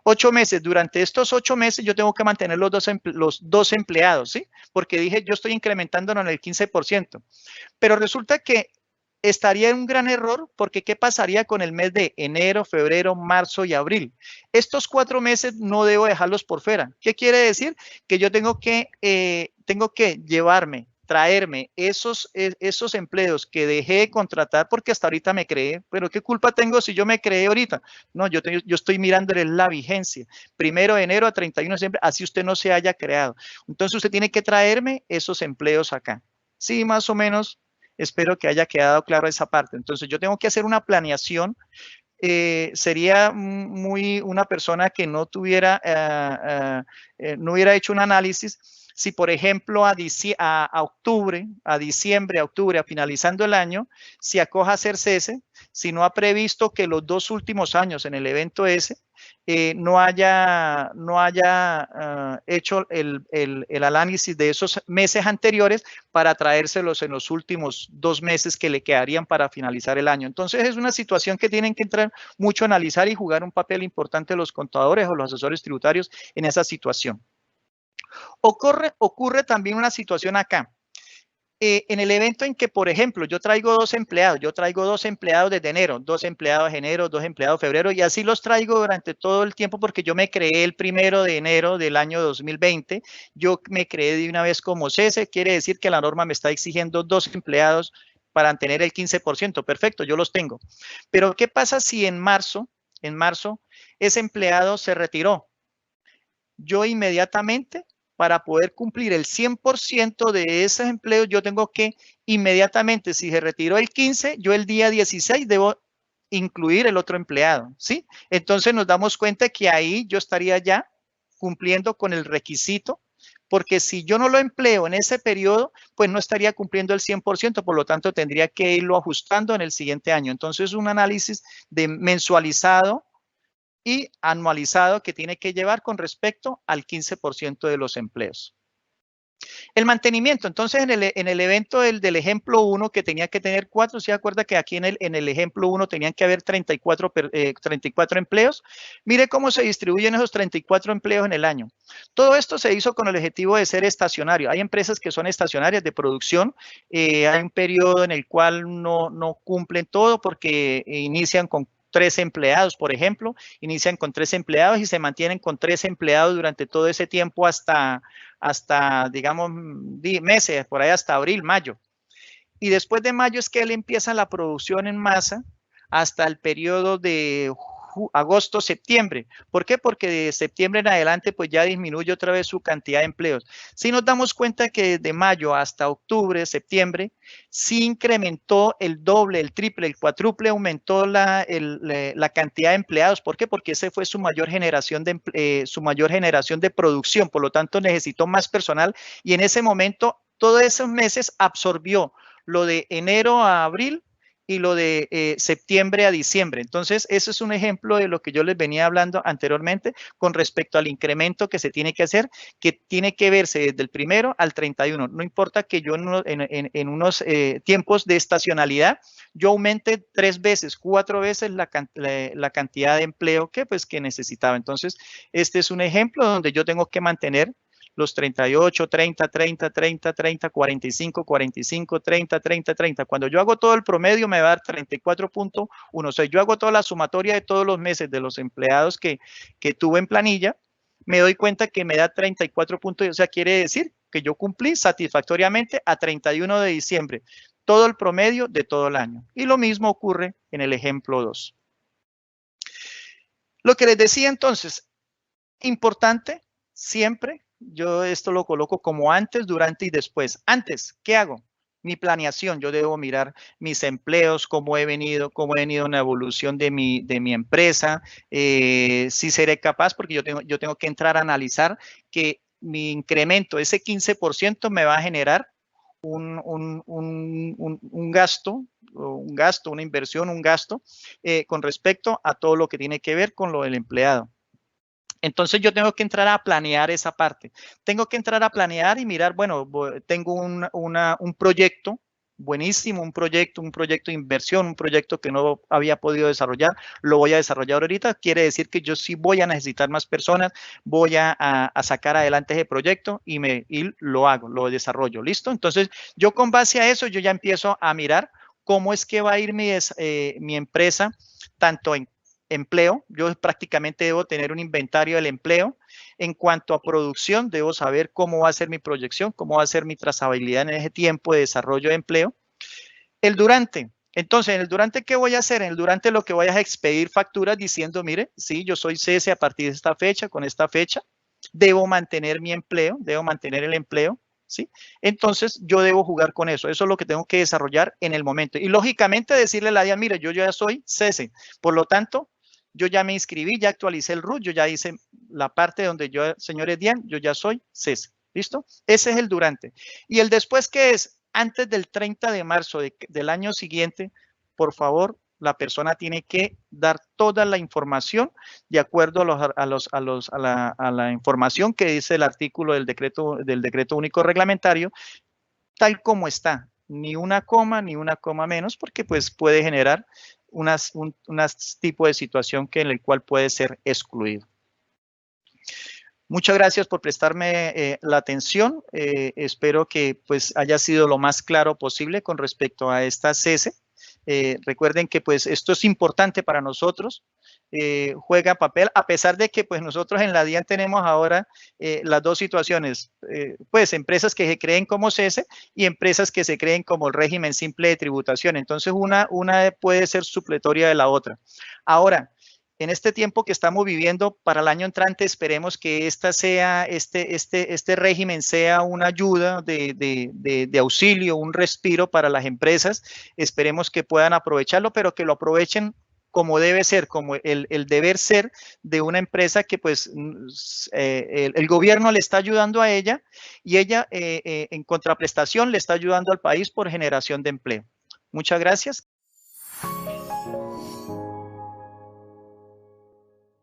8 meses. Durante estos 8 meses yo tengo que mantener los dos empleados, ¿sí? Porque dije, yo estoy incrementándolo en el 15%. Pero resulta que estaría en un gran error porque ¿qué pasaría con el mes de enero, febrero, marzo y abril? Estos 4 meses no debo dejarlos por fuera. ¿Qué quiere decir? Que yo tengo que traerme esos empleos que dejé de contratar porque hasta ahorita me creé. Pero ¿qué culpa tengo si yo me creé ahorita? No, yo estoy mirándole la vigencia. 1 de enero a 31 de diciembre, así usted no se haya creado. Entonces usted tiene que traerme esos empleos acá. Sí, más o menos. Espero que haya quedado claro esa parte. Entonces, yo tengo que hacer una planeación. Sería muy una persona que no tuviera, no hubiera hecho un análisis. Si, por ejemplo, a octubre, a diciembre, a octubre, finalizando el año, si acoja a hacer cese, si no ha previsto que los 2 últimos años en el evento ese, no haya hecho el análisis de esos meses anteriores para traérselos en los últimos 2 meses que le quedarían para finalizar el año. Entonces, es una situación que tienen que entrar mucho a analizar y jugar un papel importante los contadores o los asesores tributarios en esa situación. Ocurre también una situación acá. En el evento en que, por ejemplo, yo traigo 2 empleados, desde enero, 2 empleados de enero, 2 empleados de febrero, y así los traigo durante todo el tiempo porque yo me creé el 1 de enero del año 2020, yo me creé de una vez como cese, quiere decir que la norma me está exigiendo 2 empleados para tener el 15%, perfecto, yo los tengo. Pero, ¿qué pasa si en marzo, ese empleado se retiró? Yo inmediatamente, para poder cumplir el 100% de esos empleos, yo tengo que inmediatamente, si se retiró el 15, yo el día 16 debo incluir el otro empleado, ¿sí? Entonces nos damos cuenta que ahí yo estaría ya cumpliendo con el requisito, porque si yo no lo empleo en ese periodo, pues no estaría cumpliendo el 100%, por lo tanto tendría que irlo ajustando en el siguiente año. Entonces un análisis de mensualizado y anualizado que tiene que llevar con respecto al 15% de los empleos. El mantenimiento, entonces en el evento del ejemplo 1 que tenía que tener 4, ¿se acuerda que aquí en el ejemplo 1 tenían que haber 34 empleos? Mire cómo se distribuyen esos 34 empleos en el año. Todo esto se hizo con el objetivo de ser estacionario. Hay empresas que son estacionarias de producción, hay un periodo en el cual no cumplen todo porque inician con 3 empleados, por ejemplo, inician con 3 empleados y se mantienen con 3 empleados durante todo ese tiempo hasta digamos, meses, por ahí hasta abril, mayo. Y después de mayo es que él empieza la producción en masa hasta el periodo de agosto, septiembre. ¿Por qué? Porque de septiembre en adelante pues ya disminuye otra vez su cantidad de empleos. Si nos damos cuenta que desde mayo hasta octubre, septiembre, sí incrementó el doble, el triple, el cuádruple, aumentó la cantidad de empleados. ¿Por qué? Porque esa fue su mayor generación de producción, por lo tanto necesitó más personal y en ese momento, todos esos meses absorbió lo de enero a abril y lo de septiembre a diciembre. Entonces, eso es un ejemplo de lo que yo les venía hablando anteriormente con respecto al incremento que se tiene que hacer, que tiene que verse desde el 1 al 31. No importa que yo en unos tiempos de estacionalidad, yo aumente 3 veces, 4 veces la cantidad de empleo que necesitaba. Entonces, este es un ejemplo donde yo tengo que mantener los 38, 30, 30, 30, 30, 45, 45, 30, 30, 30. Cuando yo hago todo el promedio me va a dar 34.1. O sea, yo hago toda la sumatoria de todos los meses de los empleados que tuve en planilla, me doy cuenta que me da 34 puntos. O sea, quiere decir que yo cumplí satisfactoriamente a 31 de diciembre todo el promedio de todo el año. Y lo mismo ocurre en el ejemplo 2. Lo que les decía entonces, importante siempre. Yo esto lo coloco como antes, durante y después. Antes, ¿qué hago? Mi planeación. Yo debo mirar mis empleos, cómo he venido en la evolución de mi empresa, si seré capaz, porque yo tengo que entrar a analizar que mi incremento, ese 15% me va a generar un gasto, una inversión, con respecto a todo lo que tiene que ver con lo del empleado. Entonces yo tengo que entrar a planear esa parte. Tengo que entrar a planear y mirar, bueno, tengo un proyecto buenísimo, un proyecto de inversión, un proyecto que no había podido desarrollar, lo voy a desarrollar ahorita. Quiere decir que yo sí voy a necesitar más personas, voy a sacar adelante ese proyecto y lo hago, lo desarrollo. ¿Listo? Entonces yo con base a eso, yo ya empiezo a mirar cómo es que va a ir mi empresa, tanto en empleo, yo prácticamente debo tener un inventario del empleo. En cuanto a producción, debo saber cómo va a ser mi proyección, cómo va a ser mi trazabilidad en ese tiempo de desarrollo de empleo. El durante. Entonces, en el durante, ¿qué voy a hacer? En el durante lo que voy a es expedir facturas diciendo, mire, sí, yo soy cese a partir de esta fecha, con esta fecha, debo mantener mi empleo, debo mantener el empleo, ¿sí? Entonces, yo debo jugar con eso. Eso es lo que tengo que desarrollar en el momento. Y lógicamente decirle a la DIAN, mire, yo ya soy cese. Por lo tanto, yo ya me inscribí, ya actualicé el RUT, yo ya hice la parte donde yo, señores DIAN, yo ya soy cese. ¿Listo? Ese es el durante. Y el después, ¿qué es? Antes del 30 de marzo del año siguiente, por favor, la persona tiene que dar toda la información de acuerdo a la información que dice el artículo del decreto único reglamentario, tal como está. Ni una coma menos, porque pues puede generar un tipo de situación en el cual puede ser excluido. Muchas gracias por prestarme la atención. Espero que pues haya sido lo más claro posible con respecto a esta cese. Recuerden que pues esto es importante para nosotros. Juega papel, a pesar de que pues nosotros en la DIAN tenemos ahora las dos situaciones, pues empresas que se creen como cese y empresas que se creen como el régimen simple de tributación. Entonces una puede ser supletoria de la otra. Ahora, en este tiempo que estamos viviendo, para el año entrante, esperemos que este régimen sea una ayuda de auxilio, un respiro para las empresas. Esperemos que puedan aprovecharlo, pero que lo aprovechen como debe ser, como el deber ser de una empresa que pues el gobierno le está ayudando a ella y ella en contraprestación le está ayudando al país por generación de empleo. Muchas gracias.